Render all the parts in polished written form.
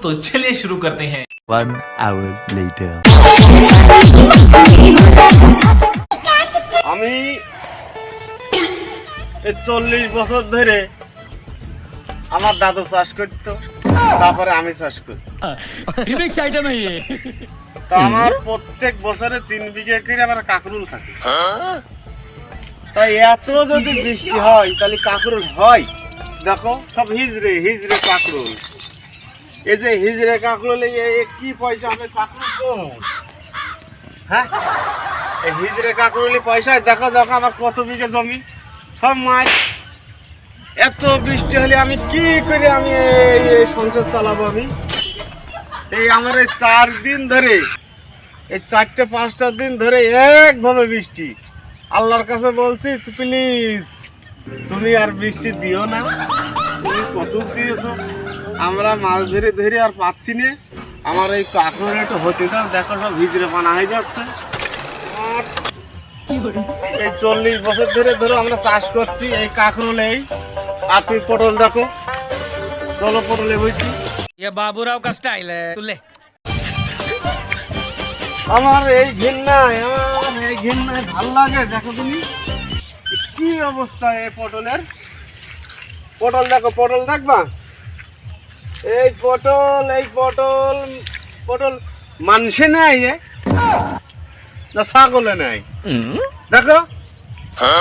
तो चलिए शुरू करते हैं। 1 hour later. আমি এই 40 বছর ধরে আমার দাদু চাষ করতো, তারপরে আমি চাষ করি। रिमिक्स आइटम है ये। তো আমার প্রত্যেক বছরে 3 বিঘা করে আমার কাকরুল থাকে। তাই এত যদি বৃষ্টি হয় তাহলে কাকরুল হয়। দেখো সব হিজড়ে হিজড়ে কাকরুল। এই যে হিজড়ে কাকরুল কি পয়সা হবে কাকরুল কোন? হ্যাঁ, এই হিজড়ে কাকরুলি পয়সায় দেখো দেখো আমার কত বিঘা জমি সব মাছ। এত বৃষ্টি হলে আমি কি করে আমি এই সংসার চালাবো? আমি এই আমার এই 4 দিন ধরে, এই 4-5টা দিন ধরে একভাবে বৃষ্টি। আল্লাহর কাছে বলছি প্লিজ তুমি আর বৃষ্টি দিও না, তুমি প্রচুর দিয়েছো, আমরা মাছ ধরে ধরে আর পাচ্ছি না। আমার এই কাকড়ের একটু হতে দাও, দেখো সব ভিজড়ে পানা হয়ে যাচ্ছে। এই 40 বছর ধরে ধরো আমরা চাষ করছি এই কাকরোল। এই আর তুই পটল দেখো, চলো পটলে বইছি। ये बाबूराव का स्टाइल है तू ले। আমার এই ঘেন্নায় ভালো লাগে। দেখো তুমি কি অবস্থা এই পটলের। পটল দেখো, পটল দেখবা, এই পটল মানুষে নেয় না ছাগলে নেয়? দেখো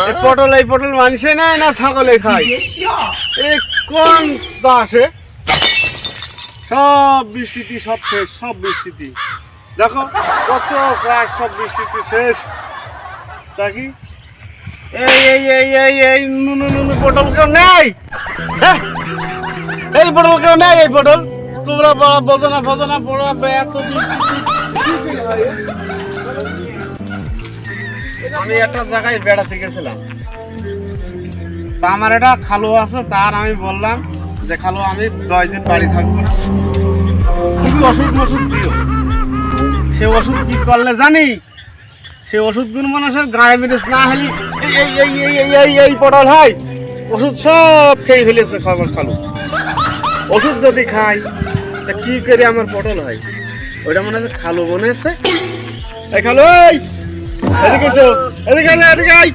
এই পটল মানুষে নেয় না ছাগলে খায়? এই কোন চাষে সব বৃষ্টিতে সব শেষ, সব বৃষ্টিতে দেখো কত চাষ সব বৃষ্টিতে শেষ। দেখি এই এই এই এই এই নুনু পটল কেউ নেই। হ্যাঁ, এই পটল কেউ নেই। এই পটল তোমরা বড় বজনা পড়া এত আমি একটা জায়গায় বেড়াতে গেছিলাম, তা আমার একটা খালু আছে, তার আমি বললাম যে খালু আমি 10 দিন বাড়ি থাকবো না, তুমি ওষুধ দিও। সে ওষুধ কি করলে জানি? সে ওষুধগুলো মানুষের গায়ে মেরেছ না হলে এই পটল হয়, ওষুধ সব খেয়ে ফেলেছে খাবার খালু। ওষুধ যদি খাই তা কি করে আমার পটল হয়? ওইটা মনে হচ্ছে খালু মনে হচ্ছে। এই খালু, এদিকে এসো, এদিকে আয়,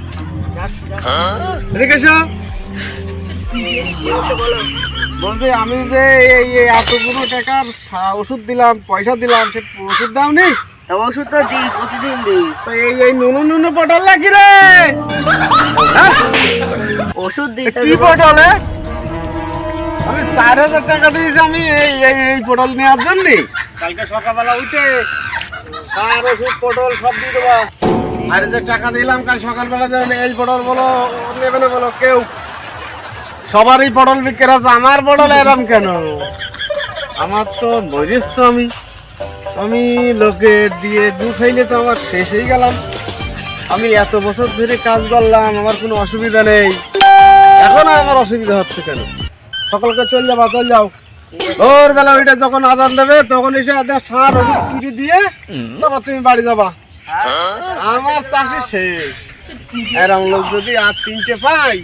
এদিকে এসো। বলছি আমি যে এই এতগুলো টাকার ওষুধ দিলাম, পয়সা দিলাম, সে ওষুধ দাও নি? ওষুধ তো দিই, প্রতিদিন দিই। তো এই নুনু পটল নাকি রে? ওষুধ দিই কি পটল? আমি 4000 টাকা দিয়েছি আমি এই পটল নেওয়ার জন্য। কালকে সকালবেলা উঠে সার ওষুধ পটল সব দিয়ে দেবা। আর যে টাকা দিলাম কাল সকালবেলা দেবেন, এই পটল বলো নেবে না বলো কেউ, সবারই পটল বিক্রি আছে, আমার পটল এরম কেন? আমার তো মরিস তো আমি লোকের দিয়ে দু খাইলে তো আমার শেষ হয়ে গেলাম। আমি এত বছর ধরে কাজ করলাম, আমার কোনো অসুবিধা নেই, এখন আমার অসুবিধা হচ্ছে কেন? সকালকে চল যাও, ওর বেলা ওইটা যখন আজান দেবে তখন এসে সার ওষুধ কুটি দিয়ে তারপর তুমি বাড়ি যাবা। আমার চাষি শেষ। এরম লোক যদি আর 3টে পাই,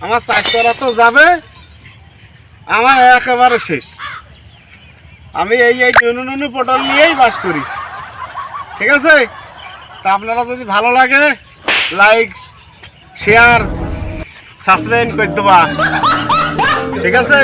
আমার চাষ করা তো যাবে, আমার একেবারে শেষ। আমি এই নুনু পটল নিয়েই বাস করি। ঠিক আছে, তা আপনারা যদি ভালো লাগে লাইক, শেয়ার, সাবস্ক্রাইব করে দেবা। ঠিক আছে।